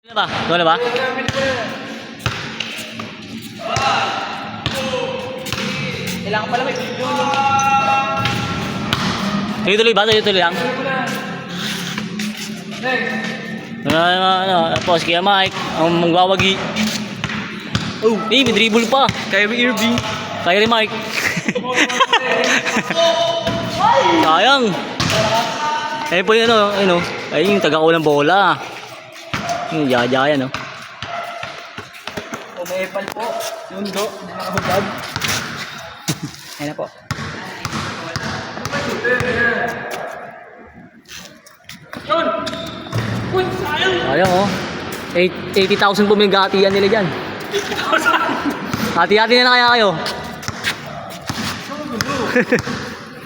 Ano ba? Ano ba? Kailangan pala may video. Tuloy-tuloy ba? Tuloy-tuloy lang? Tapos kaya Mike, ang magwawagi. Oh, may dribble pa. Kyrie Irving. Kaya rin Mike. Sayang. Ayun po yun, ayun yung taga-ulang bola. Yung jaya-jaya, no? Umepal po. Yundo. Nakahubad. Ayan na po. Yun! Uy, sayang! Sayang, oh. 80,000 po may gatiyan nila dyan. 80,000! Hati-hati na kaya kayo.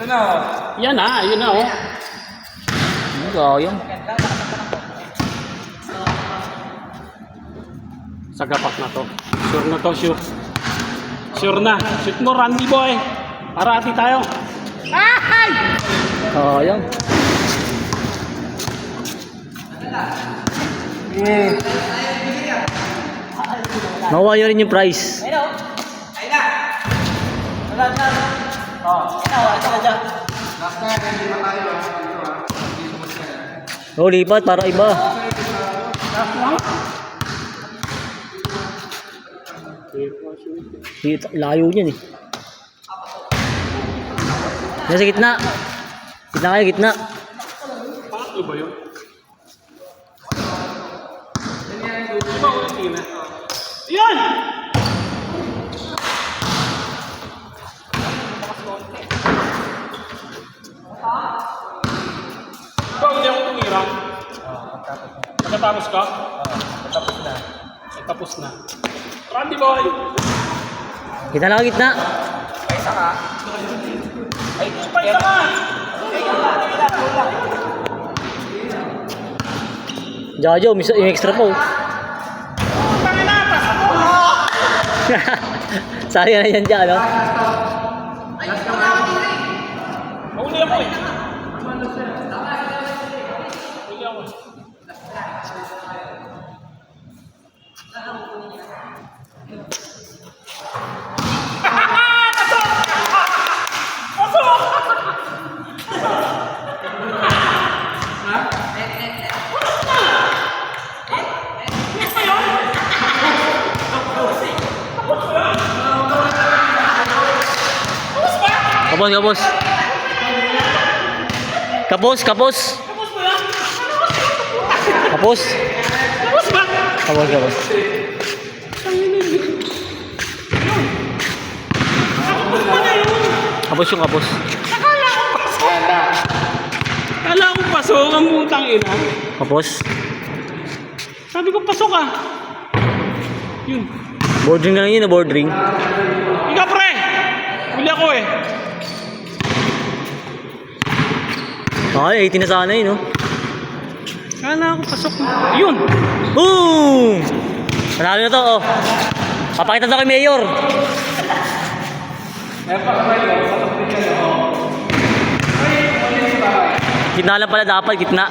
Ano? Yan na, yun na oh. Sayang. Sagapak na to. Sure na to, sure. Sure na. Shoot mo, Randy boy. Para ati tayo. Ay! Sayang. Makuha nyo rin yung prize. Ayun o. Ayun na. Wala na. Oh, ito na dyan. Oh, lipat para iba. Layo niyan eh. Nasa gitna. Gitna kayo, gitna. Pangatlo ba yun? Di ba ulit yun eh? Yan! Ikaw hindi ako tumira. Pagkatapos ka? Tapos na. Tapos na. Randy boy! Gitna na, gitna. Ay, isa ka. Ay, Spike ka nga! Jajo, yung extra po. Tangin na! Sari na yan dyan, no? Mahuli ako eh. Mahuli ako eh. Kapos, kapos. Kapos, kapos. Kapos. Tapos ba? Kapos, kapos. Kapos yung kapos. Kala ko pasok ang putang ina. Kapos. Sabi ko pasok ah. Yun. Boarding na lang yun, boarding. Ikaw pre! Huli ako eh. Ay, 80 na sana yun, no? Kala ko pasok na. Yun! Boom! Panalo na to, oh. Papakita to kay Mayor. Gitna lang pala dapat, gitna.